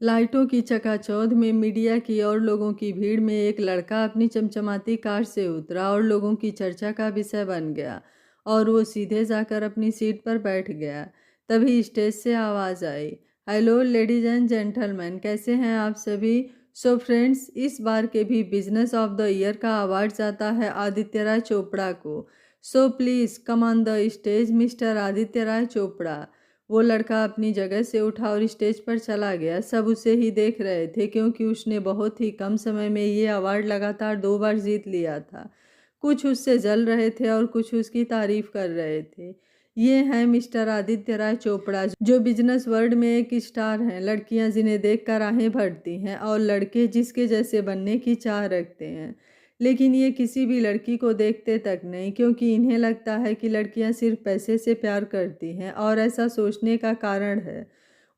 लाइटों की चकाचौंध में मीडिया की और लोगों की भीड़ में एक लड़का अपनी चमचमाती कार से उतरा और लोगों की चर्चा का विषय बन गया। और वो सीधे जाकर अपनी सीट पर बैठ गया। तभी स्टेज से आवाज़ आई, हेलो लेडीज एंड जेंटलमैन, कैसे हैं आप सभी। सो फ्रेंड्स, इस बार के भी बिजनेस ऑफ द ईयर का अवार्ड जाता है आदित्य राय चोपड़ा को। So please come on the stage mister Aditya Rai Chopra. वो लड़का अपनी जगह से उठा और स्टेज पर चला गया। सब उसे ही देख रहे थे क्योंकि उसने बहुत ही कम समय में ये अवार्ड लगातार 2 बार जीत लिया था। कुछ उससे जल रहे थे और कुछ उसकी तारीफ कर रहे थे। ये हैं मिस्टर आदित्य राय चोपड़ा, जो बिजनेस वर्ल्ड में एक स्टार हैं। लड़कियां जिन्हें देखकर आहें भरती हैं और लड़के जिसके जैसे बनने की चाह रखते हैं। लेकिन ये किसी भी लड़की को देखते तक नहीं, क्योंकि इन्हें लगता है कि लड़कियां सिर्फ पैसे से प्यार करती हैं। और ऐसा सोचने का कारण है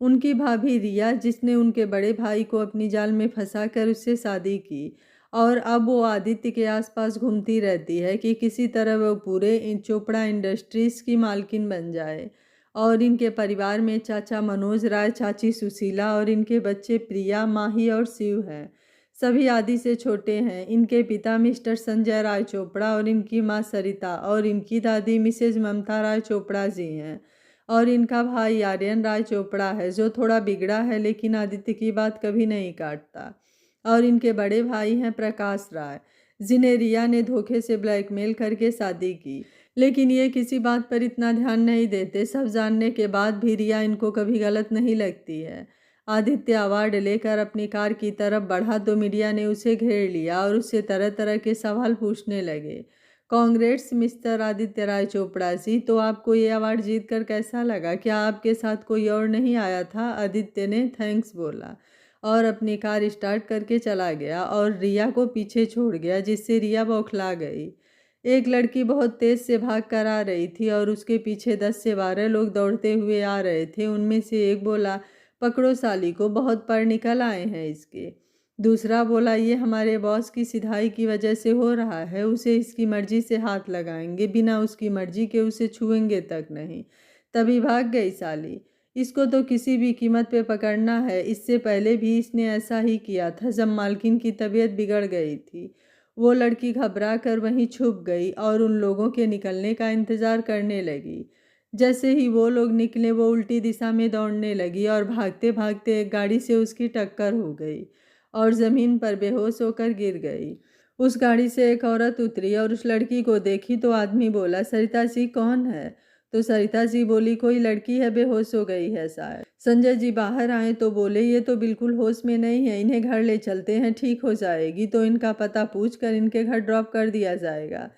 उनकी भाभी रिया, जिसने उनके बड़े भाई को अपनी जाल में फंसाकर उससे शादी की। और अब वो आदित्य के आसपास घूमती रहती है कि किसी तरह वो पूरे चोपड़ा इंडस्ट्रीज़ की मालकिन बन जाए। और इनके परिवार में चाचा मनोज राय, चाची सुशीला और इनके बच्चे प्रिया, माही और शिव हैं। सभी आदि से छोटे हैं। इनके पिता मिस्टर संजय राय चोपड़ा और इनकी माँ सरिता और इनकी दादी मिसेज ममता राय चोपड़ा जी हैं। और इनका भाई आर्यन राय चोपड़ा है, जो थोड़ा बिगड़ा है लेकिन आदित्य की बात कभी नहीं काटता। और इनके बड़े भाई हैं प्रकाश राय, जिन्हें रिया ने धोखे से ब्लैकमेल करके शादी की। लेकिन ये किसी बात पर इतना ध्यान नहीं देते। सब जानने के बाद भी रिया इनको कभी गलत नहीं लगती है। आदित्य अवार्ड लेकर अपनी कार की तरफ बढ़ा तो मीडिया ने उसे घेर लिया और उससे तरह तरह के सवाल पूछने लगे। कांग्रेट्स मिस्टर आदित्य राय चोपड़ा जी, तो आपको ये अवार्ड जीतकर कैसा लगा? क्या आपके साथ कोई और नहीं आया था? आदित्य ने थैंक्स बोला और अपनी कार स्टार्ट करके चला गया और रिया को पीछे छोड़ गया, जिससे रिया बौखला गई। एक लड़की बहुत तेज से भाग कर आ रही थी और उसके पीछे 10 से 12 लोग दौड़ते हुए आ रहे थे। उनमें से एक बोला, पकड़ो साली को, बहुत पर निकल आए हैं इसके। दूसरा बोला, ये हमारे बॉस की सिधाई की वजह से हो रहा है, उसे इसकी मर्जी से हाथ लगाएंगे, बिना उसकी मर्जी के उसे छुएंगे तक नहीं। तभी भाग गई साली, इसको तो किसी भी कीमत पे पकड़ना है। इससे पहले भी इसने ऐसा ही किया था जब मालकिन की तबीयत बिगड़ गई थी। वो लड़की घबरा कर वहीं छुप गई और उन लोगों के निकलने का इंतज़ार करने लगी। जैसे ही वो लोग निकले वो उल्टी दिशा में दौड़ने लगी और भागते भागते एक गाड़ी से उसकी टक्कर हो गई और ज़मीन पर बेहोश होकर गिर गई। उस गाड़ी से एक औरत उतरी और उस लड़की को देखी तो आदमी बोला, सरिता जी कौन है? तो सरिता जी बोली, कोई लड़की है, बेहोश हो गई है शायद। संजय जी बाहर आए तो बोले, ये तो बिल्कुल होश में नहीं है, इन्हें घर ले चलते हैं, ठीक हो जाएगी। तो इनका पता पूछकर इनके घर ड्रॉप कर दिया जाएगा।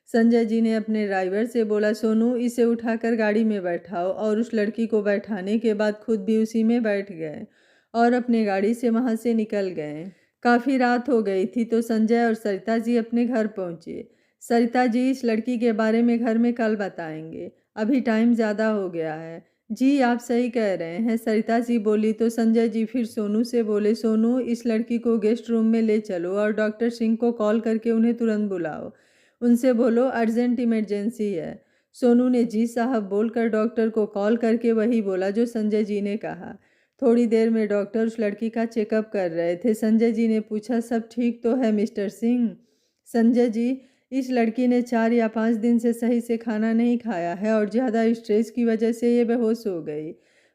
संजय जी ने अपने ड्राइवर से बोला, सोनू इसे उठाकर गाड़ी में बैठाओ। और उस लड़की को बैठाने के बाद खुद भी उसी में बैठ गए और अपने गाड़ी से वहाँ से निकल गए। काफ़ी रात हो गई थी तो संजय और सरिता जी अपने घर पहुँचे। सरिता जी इस लड़की के बारे में घर में कल बताएंगे, अभी टाइम ज़्यादा हो गया है। जी आप सही कह रहे हैं, सरिता जी बोली। तो संजय जी फिर सोनू से बोले, सोनू इस लड़की को गेस्ट रूम में ले चलो और डॉक्टर सिंह को कॉल करके उन्हें तुरंत बुलाओ। उनसे बोलो अर्जेंट इमरजेंसी है। सोनू ने जी साहब बोलकर डॉक्टर को कॉल करके वही बोला जो संजय जी ने कहा। थोड़ी देर में डॉक्टर उस लड़की का चेकअप कर रहे थे। संजय जी ने पूछा, सब ठीक तो है मिस्टर सिंह? संजय जी, इस लड़की ने 4 या 5 दिन से सही से खाना नहीं खाया है और ज़्यादा स्ट्रेस की वजह से ये बेहोश हो गई।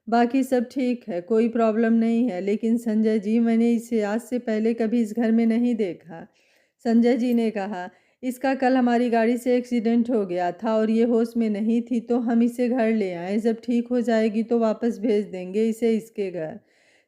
बाकी सब ठीक है, कोई प्रॉब्लम नहीं है। लेकिन संजय जी, मैंने इसे आज से पहले कभी इस घर में नहीं देखा। संजय जी ने कहा, इसका कल हमारी गाड़ी से एक्सीडेंट हो गया था और ये होश में नहीं थी, तो हम इसे घर ले आए। जब ठीक हो जाएगी तो वापस भेज देंगे इसे इसके घर।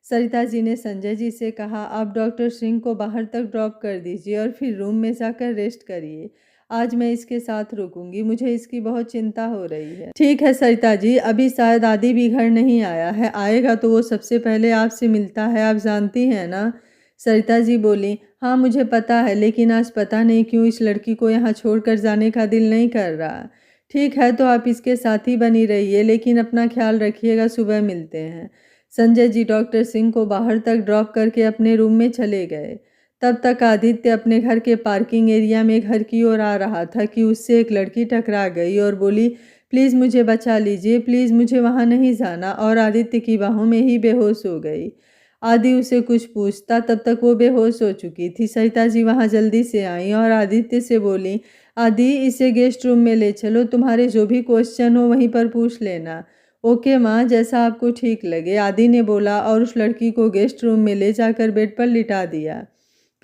सरिता जी ने संजय जी से कहा, आप डॉक्टर सिंह को बाहर तक ड्रॉप कर दीजिए और फिर रूम में जाकर रेस्ट करिए। आज मैं इसके साथ रुकूंगी, मुझे इसकी बहुत चिंता हो रही है। ठीक है सरिता जी, अभी शायद आदि भी घर नहीं आया है, आएगा तो वो सबसे पहले आपसे मिलता है, आप जानती हैं ना। सरिता जी बोली, हाँ मुझे पता है, लेकिन आज पता नहीं क्यों इस लड़की को यहाँ छोड़कर जाने का दिल नहीं कर रहा। ठीक है तो आप इसके साथ ही बनी रहिए, लेकिन अपना ख्याल रखिएगा, सुबह मिलते हैं। संजय जी डॉक्टर सिंह को बाहर तक ड्रॉप करके अपने रूम में चले गए। तब तक आदित्य अपने घर के पार्किंग एरिया में घर की ओर आ रहा था कि उससे एक लड़की टकरा गई और बोली, प्लीज़ मुझे बचा लीजिए, प्लीज़ मुझे वहाँ नहीं जाना, और आदित्य की बाहों में ही बेहोश हो गई। आदि उसे कुछ पूछता, तब तक वो बेहोश हो चुकी थी। सरिता जी वहाँ जल्दी से आईं और आदित्य से बोली, आदि इसे गेस्ट रूम में ले चलो, तुम्हारे जो भी क्वेश्चन हो वहीं पर पूछ लेना। ओके माँ, जैसा आपको ठीक लगे, आदि ने बोला और उस लड़की को गेस्ट रूम में ले जाकर बेड पर लिटा दिया।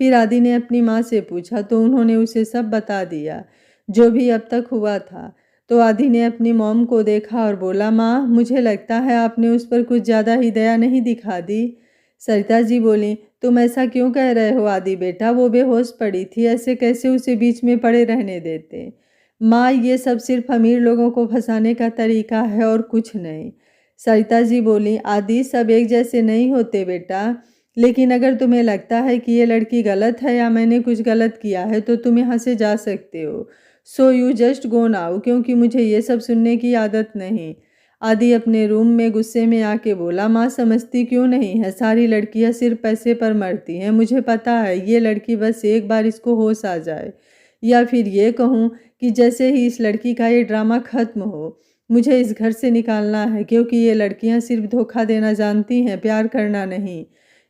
फिर आदि ने अपनी माँ से पूछा तो उन्होंने उसे सब बता दिया, जो भी अब तक हुआ था। तो आदि ने अपनी मॉम को देखा और बोला, माँ मुझे लगता है आपने उस पर कुछ ज़्यादा ही दया नहीं दिखा दी। सरिता जी बोली, तुम ऐसा क्यों कह रहे हो आदि बेटा, वो बेहोश पड़ी थी, ऐसे कैसे उसे बीच में पड़े रहने देते। माँ ये सब सिर्फ अमीर लोगों को फंसाने का तरीका है और कुछ नहीं। सरिता जी बोली, आदि सब एक जैसे नहीं होते बेटा, लेकिन अगर तुम्हें लगता है कि ये लड़की गलत है या मैंने कुछ गलत किया है तो तुम यहाँ से जा सकते हो। So you just go now, क्योंकि मुझे ये सब सुनने की आदत नहीं। आदि अपने रूम में गुस्से में आके बोला, माँ समझती क्यों नहीं है, सारी लड़कियाँ सिर्फ पैसे पर मरती हैं, मुझे पता है ये लड़की बस एक बार इसको होश आ जाए, या फिर ये कहूँ कि जैसे ही इस लड़की का ये ड्रामा खत्म हो मुझे इस घर से निकालना है, क्योंकि ये लड़कियाँ सिर्फ धोखा देना जानती हैं, प्यार करना नहीं।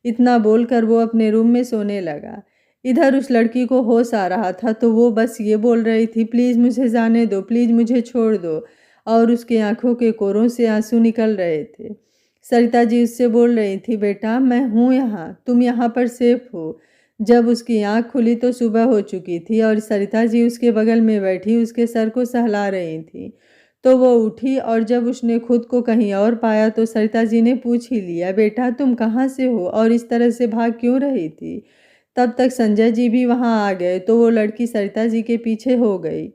इतना बोलकर वो अपने रूम में सोने लगा। इधर उस लड़की को होश आ रहा था तो वो बस ये बोल रही थी, प्लीज़ मुझे जाने दो, प्लीज़ मुझे छोड़ दो, और उसकी आंखों के कोरों से आंसू निकल रहे थे। सरिता जी उससे बोल रही थी, बेटा मैं हूँ यहाँ, तुम यहाँ पर सेफ हो। जब उसकी आंख खुली तो सुबह हो चुकी थी और सरिता जी उसके बगल में बैठी उसके सर को सहला रही थी। तो वो उठी और जब उसने खुद को कहीं और पाया तो सरिता जी ने पूछ ही लिया, बेटा तुम कहाँ से हो और इस तरह से भाग क्यों रही थी। तब तक संजय जी भी वहाँ आ गए तो वो लड़की सरिता जी के पीछे हो गई।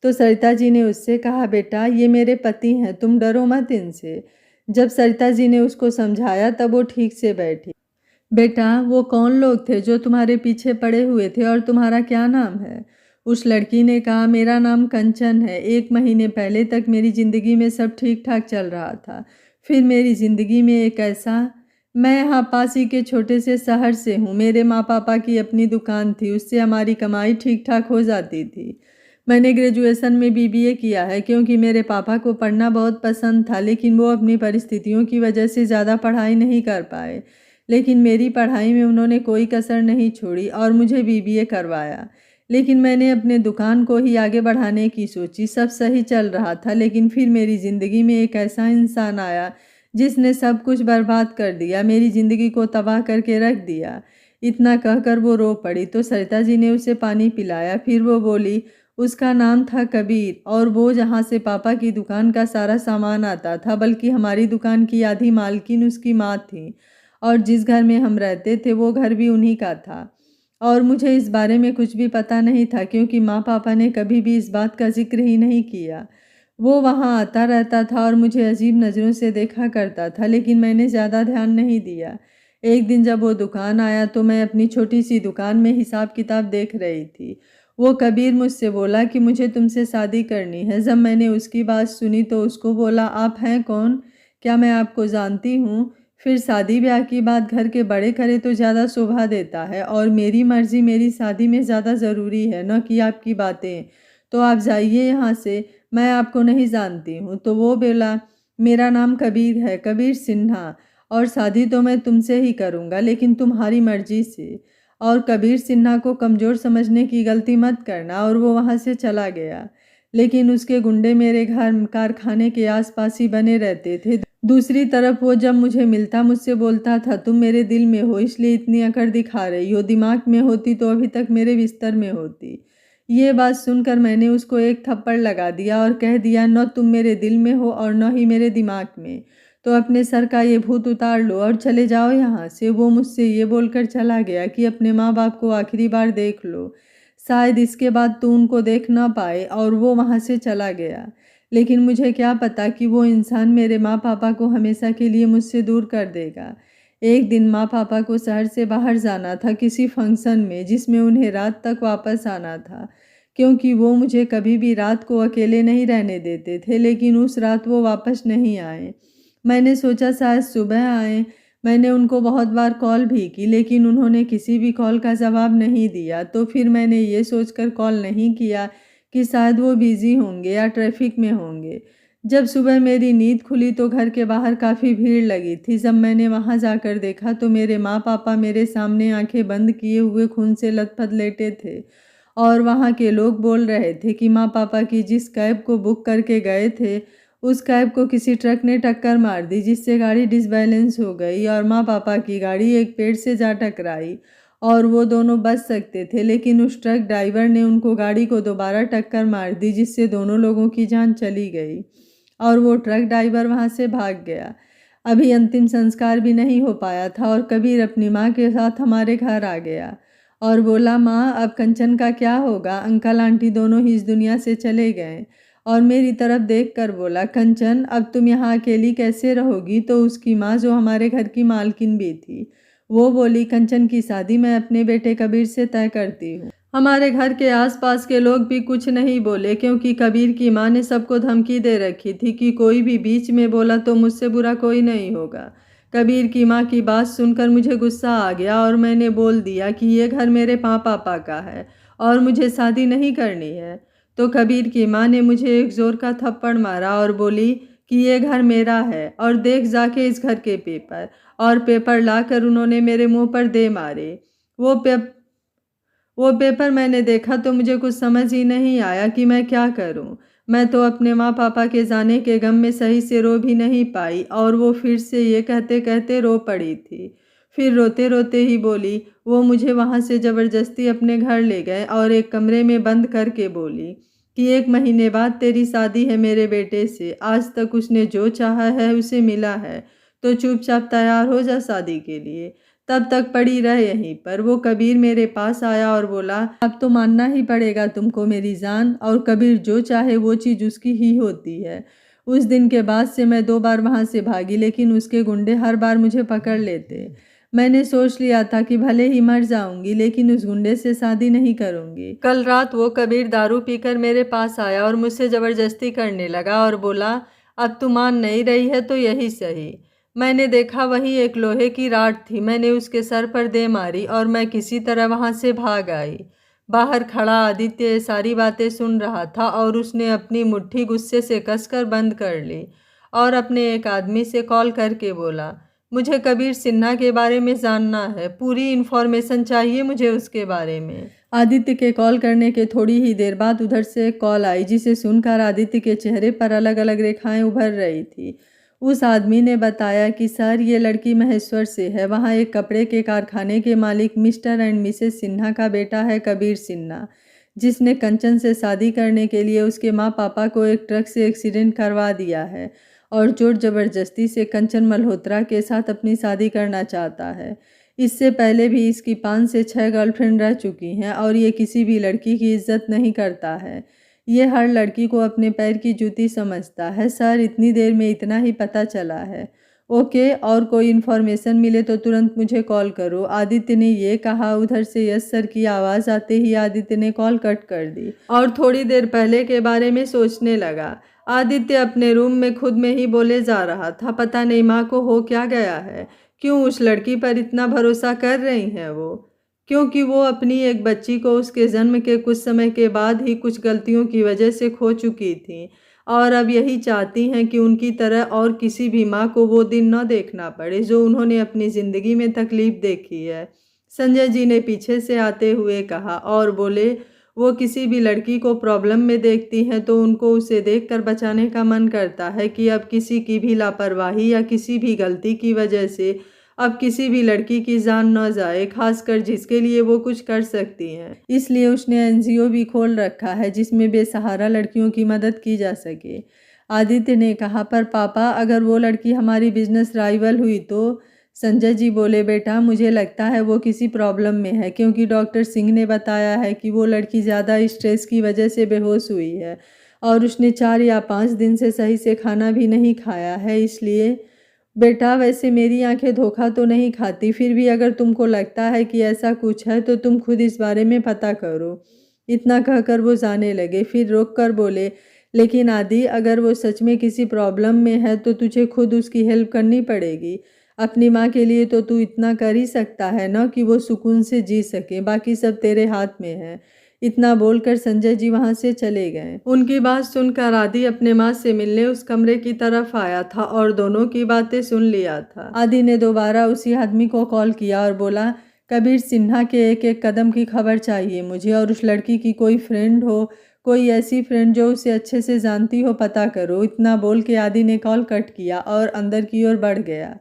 तो सरिता जी ने उससे कहा, बेटा ये मेरे पति हैं, तुम डरो मत इनसे। जब सरिता जी ने उसको समझाया तब वो ठीक से बैठी। बेटा वो कौन लोग थे जो तुम्हारे पीछे पड़े हुए थे और तुम्हारा क्या नाम है। उस लड़की ने कहा, मेरा नाम कंचन है। 1 महीने पहले तक मेरी ज़िंदगी में सब ठीक ठाक चल रहा था, फिर मेरी ज़िंदगी में एक ऐसा। मैं यहाँ पास ही के छोटे से शहर से हूँ। मेरे माँ पापा की अपनी दुकान थी, उससे हमारी कमाई ठीक ठाक हो जाती थी। मैंने ग्रेजुएशन में बीबीए किया है क्योंकि मेरे पापा को पढ़ना बहुत पसंद था, लेकिन वो अपनी परिस्थितियों की वजह से ज़्यादा पढ़ाई नहीं कर पाए। लेकिन मेरी पढ़ाई में उन्होंने कोई कसर नहीं छोड़ी और मुझे बीबीए करवाया। लेकिन मैंने अपने दुकान को ही आगे बढ़ाने की सोची। सब सही चल रहा था, लेकिन फिर मेरी ज़िंदगी में एक ऐसा इंसान आया जिसने सब कुछ बर्बाद कर दिया, मेरी ज़िंदगी को तबाह करके रख दिया। इतना कहकर वो रो पड़ी तो सरिता जी ने उसे पानी पिलाया। फिर वो बोली, उसका नाम था कबीर और वो जहाँ से पापा की दुकान का सारा सामान आता था, बल्कि हमारी दुकान की आधी मालकिन उसकी माँ थी, और जिस घर में हम रहते थे वो घर भी उन्हीं का था। और मुझे इस बारे में कुछ भी पता नहीं था क्योंकि माँ पापा ने कभी भी इस बात का जिक्र ही नहीं किया। वो वहाँ आता रहता था और मुझे अजीब नज़रों से देखा करता था, लेकिन मैंने ज़्यादा ध्यान नहीं दिया। एक दिन जब वो दुकान आया तो मैं अपनी छोटी सी दुकान में हिसाब किताब देख रही थी। वो कबीर मुझसे बोला कि मुझे तुमसे शादी करनी है। जब मैंने उसकी बात सुनी तो उसको बोला, आप हैं कौन, क्या मैं आपको जानती हूँ। फिर शादी ब्याह की बात घर के बड़े करे तो ज़्यादा शोभा देता है, और मेरी मर्जी मेरी शादी में ज़्यादा ज़रूरी है, न कि आपकी बातें। तो आप जाइए यहाँ से, मैं आपको नहीं जानती हूँ। तो वो बोला, मेरा नाम कबीर है, कबीर सिन्हा, और शादी तो मैं तुमसे ही करूँगा, लेकिन तुम्हारी मर्जी से। और कबीर सिन्हा को कमज़ोर समझने की गलती मत करना। और वो वहाँ से चला गया। लेकिन उसके गुंडे मेरे घर कारखाने के आसपास ही बने रहते थे। दूसरी तरफ वो जब मुझे मिलता मुझसे बोलता था, तुम मेरे दिल में हो इसलिए इतनी अकड़ दिखा रही हो, दिमाग में होती तो अभी तक मेरे बिस्तर में होती। ये बात सुनकर मैंने उसको एक थप्पड़ लगा दिया और कह दिया, न तुम मेरे दिल में हो और न ही मेरे दिमाग में, तो अपने सर का ये भूत उतार लो और चले जाओ यहाँ से। वो मुझसे ये बोलकर चला गया कि अपने माँ बाप को आखिरी बार देख लो, शायद इसके बाद तू उनको देख ना पाए, और वो वहाँ से चला गया। लेकिन मुझे क्या पता कि वो इंसान मेरे माँ पापा को हमेशा के लिए मुझसे दूर कर देगा। एक दिन माँ पापा को शहर से बाहर जाना था किसी फंक्शन में जिसमें उन्हें रात तक वापस आना था, क्योंकि वो मुझे कभी भी रात को अकेले नहीं रहने देते थे। लेकिन उस रात वो वापस नहीं आए। मैंने सोचा शायद सुबह आए। मैंने उनको बहुत बार कॉल भी की, लेकिन उन्होंने किसी भी कॉल का जवाब नहीं दिया। तो फिर मैंने ये सोचकर कॉल नहीं किया कि शायद वो बिज़ी होंगे या ट्रैफिक में होंगे। जब सुबह मेरी नींद खुली तो घर के बाहर काफ़ी भीड़ लगी थी। जब मैंने वहां जाकर देखा तो मेरे माँ पापा मेरे सामने आंखें बंद किए हुए खून से लथपथ लेटे थे और वहां के लोग बोल रहे थे कि माँ पापा की जिस कैब को बुक करके गए थे उस कैब को किसी ट्रक ने टक्कर मार दी, जिससे गाड़ी डिसबैलेंस हो गई और माँ पापा की गाड़ी एक पेड़ से जा टकराई और वो दोनों बच सकते थे, लेकिन उस ट्रक ड्राइवर ने उनको गाड़ी को दोबारा टक्कर मार दी, जिससे दोनों लोगों की जान चली गई और वो ट्रक ड्राइवर वहाँ से भाग गया। अभी अंतिम संस्कार भी नहीं हो पाया था और कबीर अपनी माँ के साथ हमारे घर आ गया और बोला, माँ अब कंचन का क्या होगा? अंकल आंटी दोनों ही इस दुनिया से चले गए और मेरी तरफ देखकर बोला, कंचन अब तुम यहाँ अकेली कैसे रहोगी? तो उसकी माँ, जो हमारे घर की मालकिन भी थी, वो बोली, कंचन की शादी मैं अपने बेटे कबीर से तय करती हूँ। हमारे घर के आसपास के लोग भी कुछ नहीं बोले, क्योंकि कबीर की माँ ने सबको धमकी दे रखी थी कि कोई भी बीच में बोला तो मुझसे बुरा कोई नहीं होगा। कबीर की माँ की बात सुनकर मुझे गुस्सा आ गया और मैंने बोल दिया कि ये घर मेरे माँ पापा का है और मुझे शादी नहीं करनी है। तो कबीर की माँ ने मुझे एक जोर का थप्पड़ मारा और बोली कि ये घर मेरा है और देख जाके इस घर के पेपर, और पेपर लाकर उन्होंने मेरे मुंह पर दे मारे। वो वो पेपर मैंने देखा तो मुझे कुछ समझ ही नहीं आया कि मैं क्या करूं। मैं तो अपने माँ पापा के जाने के गम में सही से रो भी नहीं पाई और वो फिर से ये कहते कहते रो पड़ी थी। फिर रोते रोते ही बोली, वो मुझे वहाँ से ज़बरदस्ती अपने घर ले गए और एक कमरे में बंद करके बोली कि 1 महीने बाद तेरी शादी है मेरे बेटे से। आज तक उसने जो चाहा है उसे मिला है, तो चुपचाप तैयार हो जा शादी के लिए, तब तक पड़ी रह यहीं पर। वो कबीर मेरे पास आया और बोला, अब तो मानना ही पड़ेगा तुमको मेरी जान, और कबीर जो चाहे वो चीज़ उसकी ही होती है। उस दिन के बाद से मैं 2 बार वहाँ से भागी, लेकिन उसके गुंडे हर बार मुझे पकड़ लेते। मैंने सोच लिया था कि भले ही मर जाऊंगी लेकिन उस गुंडे से शादी नहीं करूंगी। कल रात वो कबीर दारू पीकर मेरे पास आया और मुझसे ज़बरदस्ती करने लगा और बोला, अब तू मान नहीं रही है तो यही सही। मैंने देखा वहीं एक लोहे की राड थी। मैंने उसके सर पर दे मारी और मैं किसी तरह वहां से भाग आई। बाहर खड़ा आदित्य ये सारी बातें सुन रहा था और उसने अपनी मुट्ठी गुस्से से कसकर बंद कर ली और अपने एक आदमी से कॉल करके बोला, मुझे कबीर सिन्हा के बारे में जानना है, पूरी इन्फॉर्मेशन चाहिए मुझे उसके बारे में। आदित्य के कॉल करने के थोड़ी ही देर बाद उधर से एक कॉल आई, जिसे सुनकर आदित्य के चेहरे पर अलग अलग रेखाएं उभर रही थी। उस आदमी ने बताया कि सर, ये लड़की महेश्वर से है। वहाँ एक कपड़े के कारखाने के मालिक मिस्टर एंड मिसेस सिन्हा का बेटा है कबीर सिन्हा, जिसने कंचन से शादी करने के लिए उसके माँ पापा को एक ट्रक से एक्सीडेंट करवा दिया है और जोर जबरदस्ती से कंचन मल्होत्रा के साथ अपनी शादी करना चाहता है। इससे पहले भी इसकी 5 से 6 गर्लफ्रेंड रह चुकी हैं और ये किसी भी लड़की की इज्जत नहीं करता है। ये हर लड़की को अपने पैर की जूती समझता है। सर, इतनी देर में इतना ही पता चला है। ओके, और कोई इन्फॉर्मेशन मिले तो तुरंत मुझे कॉल करो, आदित्य ने ये कहा। उधर से यस सर की आवाज़ आते ही आदित्य ने कॉल कट कर दी और थोड़ी देर पहले के बारे में सोचने लगा। आदित्य अपने रूम में खुद में ही बोले जा रहा था, पता नहीं माँ को हो क्या गया है, क्यों उस लड़की पर इतना भरोसा कर रही हैं वो, क्योंकि वो अपनी एक बच्ची को उसके जन्म के कुछ समय के बाद ही कुछ गलतियों की वजह से खो चुकी थी और अब यही चाहती हैं कि उनकी तरह और किसी भी माँ को वो दिन न देखना पड़े जो उन्होंने अपनी ज़िंदगी में तकलीफ़ देखी है। संजय जी ने पीछे से आते हुए कहा और बोले, वो किसी भी लड़की को प्रॉब्लम में देखती हैं तो उनको उसे देखकर बचाने का मन करता है कि अब किसी की भी लापरवाही या किसी भी गलती की वजह से अब किसी भी लड़की की जान न जाए, खासकर जिसके लिए वो कुछ कर सकती हैं। इसलिए उसने एनजीओ भी खोल रखा है जिसमें बेसहारा लड़कियों की मदद की जा सके। आदित्य ने कहा, पर पापा, अगर वो लड़की हमारी बिजनेस राइवल हुई तो? संजय जी बोले, बेटा मुझे लगता है वो किसी प्रॉब्लम में है, क्योंकि डॉक्टर सिंह ने बताया है कि वो लड़की ज़्यादा स्ट्रेस की वजह से बेहोश हुई है और उसने 4 या 5 दिन से सही से खाना भी नहीं खाया है। इसलिए बेटा, वैसे मेरी आंखें धोखा तो नहीं खाती, फिर भी अगर तुमको लगता है कि ऐसा कुछ है तो तुम खुद इस बारे में पता करो। इतना कहकर वो जाने लगे, फिर रोक कर बोले, लेकिन आदि, अगर वो सच में किसी प्रॉब्लम में है तो तुझे खुद उसकी हेल्प करनी पड़ेगी। अपनी माँ के लिए तो तू इतना कर ही सकता है ना कि वो सुकून से जी सके, बाकी सब तेरे हाथ में है। इतना बोलकर संजय जी वहां से चले गए। उनकी बात सुनकर आदि अपने माँ से मिलने उस कमरे की तरफ आया था और दोनों की बातें सुन लिया था। आदि ने दोबारा उसी आदमी को कॉल किया और बोला, कबीर सिन्हा के एक एक कदम की खबर चाहिए मुझे, और उस लड़की की कोई फ्रेंड हो, कोई ऐसी फ्रेंड जो उसे अच्छे से जानती हो, पता करो। इतना बोल के आदि ने कॉल कट किया और अंदर की ओर बढ़ गया।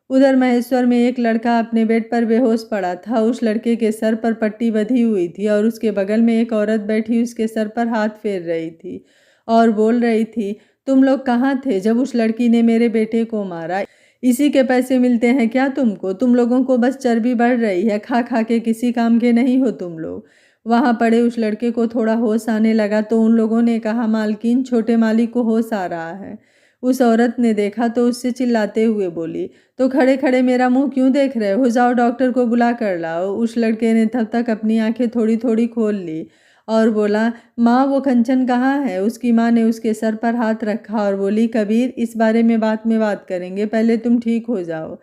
उधर महेश्वर में एक लड़का अपने बेड पर बेहोश पड़ा था। उस लड़के के सर पर पट्टी बंधी हुई थी और उसके बगल में एक औरत बैठी उसके सर पर हाथ फेर रही थी और बोल रही थी, तुम लोग कहाँ थे जब उस लड़की ने मेरे बेटे को मारा? इसी के पैसे मिलते हैं क्या तुमको? तुम लोगों को बस चर्बी बढ़ रही है, खा खा के किसी काम के नहीं हो तुम लोग। वहाँ पड़े उस लड़के को थोड़ा होश आने लगा तो उन लोगों ने कहा, मालकिन छोटे मालिक को होश आ रहा है। उस औरत ने देखा तो उससे चिल्लाते हुए बोली, तो खड़े खड़े मेरा मुंह क्यों देख रहे हो? जाओ डॉक्टर को बुला कर लाओ। उस लड़के ने तब तक अपनी आंखें थोड़ी थोड़ी खोल ली और बोला, माँ वो कंचन कहाँ है? उसकी माँ ने उसके सर पर हाथ रखा और बोली, कबीर इस बारे में बात करेंगे, पहले तुम ठीक हो जाओ।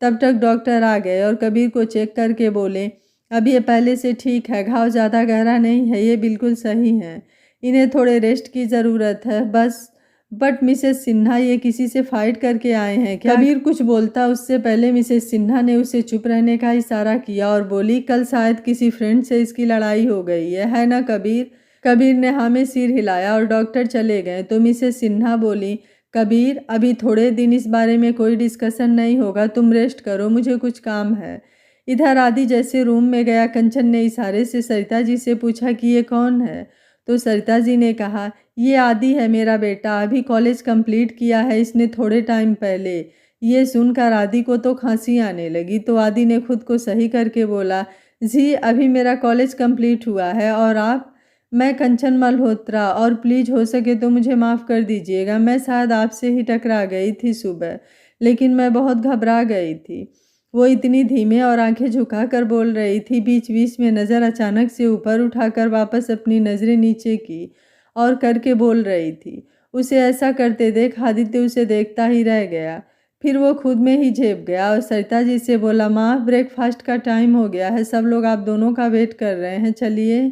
तब तक डॉक्टर आ गए और कबीर को चेक करके बोले, अब ये पहले से ठीक है, घाव ज़्यादा गहरा नहीं है, ये बिल्कुल सही है, इन्हें थोड़े रेस्ट की ज़रूरत है बस। बट मिसेस सिन्हा ये किसी से फाइट करके आए हैं क्या? कबीर कुछ बोलता उससे पहले मिसेस सिन्हा ने उसे चुप रहने का इशारा किया और बोली, कल शायद किसी फ्रेंड से इसकी लड़ाई हो गई है ना कबीर? कबीर ने हाँ में सिर हिलाया और डॉक्टर चले गए तो मिसेस सिन्हा बोली, कबीर अभी थोड़े दिन इस बारे में कोई डिस्कशन नहीं होगा, तुम रेस्ट करो, मुझे कुछ काम है। इधर आदि जैसे रूम में गया, कंचन ने इशारे से सरिता जी से पूछा कि ये कौन है? तो सरिता जी ने कहा, ये आदि है मेरा बेटा, अभी कॉलेज कंप्लीट किया है इसने थोड़े टाइम पहले। ये सुनकर आदि को तो खांसी आने लगी तो आदि ने खुद को सही करके बोला, जी अभी मेरा कॉलेज कंप्लीट हुआ है। और आप? मैं कंचन मल्होत्रा, और प्लीज़ हो सके तो मुझे माफ़ कर दीजिएगा, मैं शायद आपसे ही टकरा गई थी सुबह, लेकिन मैं बहुत घबरा गई थी। वो इतनी धीमे और आंखें झुकाकर बोल रही थी, बीच बीच में नज़र अचानक से ऊपर उठाकर वापस अपनी नज़रें नीचे की और करके बोल रही थी। उसे ऐसा करते देख आदित्य उसे देखता ही रह गया। फिर वो खुद में ही झेप गया और सरिता जी से बोला, माँ ब्रेकफास्ट का टाइम हो गया है, सब लोग आप दोनों का वेट कर रहे हैं, चलिए।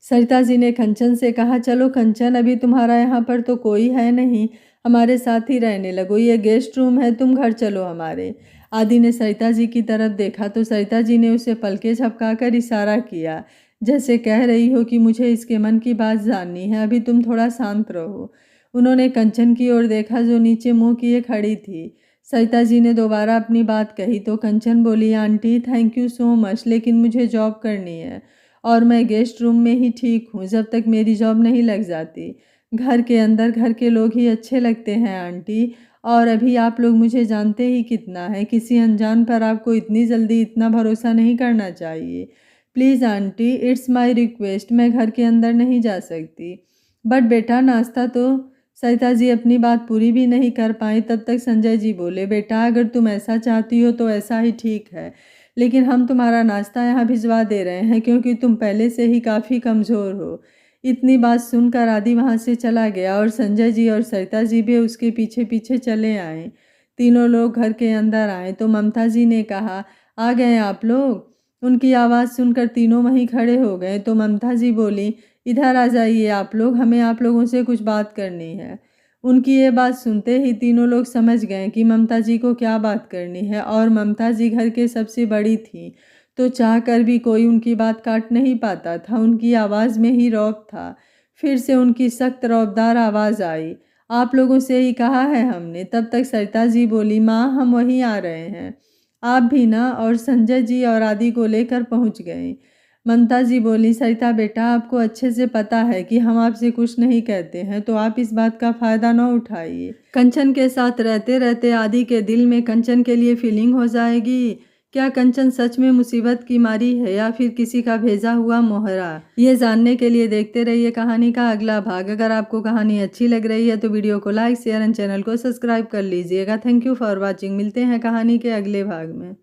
सरिता जी ने कंचन से कहा, चलो कंचन अभी तुम्हारा यहाँ पर तो कोई है नहीं, हमारे साथ ही रहने लगो, ये गेस्ट रूम है, तुम घर चलो हमारे। आदि ने सरिता जी की तरफ देखा तो सरिता जी ने उसे पलके झपकाकर इशारा किया, जैसे कह रही हो कि मुझे इसके मन की बात जाननी है, अभी तुम थोड़ा शांत रहो। उन्होंने कंचन की ओर देखा जो नीचे मुंह किए खड़ी थी। सरिता जी ने दोबारा अपनी बात कही तो कंचन बोली, aunty thank you so much, लेकिन मुझे जॉब करनी है और मैं गेस्ट रूम में ही ठीक हूँ जब तक मेरी जॉब नहीं लग जाती। घर के अंदर घर के लोग ही अच्छे लगते हैं आंटी, और अभी आप लोग मुझे जानते ही कितना है, किसी अनजान पर आपको इतनी जल्दी इतना भरोसा नहीं करना चाहिए। Please aunty it's my request, मैं घर के अंदर नहीं जा सकती। बट बेटा नाश्ता तो। सरिता जी अपनी बात पूरी भी नहीं कर पाई तब तक संजय जी बोले, बेटा अगर तुम ऐसा चाहती हो तो ऐसा ही ठीक है, लेकिन हम तुम्हारा नाश्ता यहाँ भिजवा दे रहे हैं क्योंकि तुम पहले से ही काफ़ी कमज़ोर हो। इतनी बात सुनकर आदि वहाँ से चला गया और संजय जी और सरिता जी भी उसके पीछे पीछे चले आए। तीनों लोग घर के अंदर आए तो ममता जी ने कहा, आ गए आप लोग? उनकी आवाज़ सुनकर तीनों वहीं खड़े हो गए तो ममता जी बोली, इधर आ जाइए आप लोग, हमें आप लोगों से कुछ बात करनी है। उनकी ये बात सुनते ही तीनों लोग समझ गए कि ममता जी को क्या बात करनी है, और ममता जी घर के सबसे बड़ी थी तो चाह कर भी कोई उनकी बात काट नहीं पाता था, उनकी आवाज़ में ही रौब था। फिर से उनकी सख्त रौबदार आवाज़ आई, आप लोगों से ही कहा है हमने। तब तक सरिता जी बोली, माँ हम वहीं आ रहे हैं, आप भी ना, और संजय जी और आदि को लेकर पहुँच गए। ममता जी बोली, सरिता बेटा आपको अच्छे से पता है कि हम आपसे कुछ नहीं कहते हैं तो आप इस बात का फ़ायदा न उठाइए। कंचन के साथ रहते रहते आदि के दिल में कंचन के लिए फीलिंग हो जाएगी। क्या कंचन सच में मुसीबत की मारी है या फिर किसी का भेजा हुआ मोहरा? ये जानने के लिए देखते रहिए कहानी का अगला भाग। अगर आपको कहानी अच्छी लग रही है तो वीडियो को लाइक शेयर एंड चैनल को सब्सक्राइब कर लीजिएगा। Thank you for watching. मिलते हैं कहानी के अगले भाग में।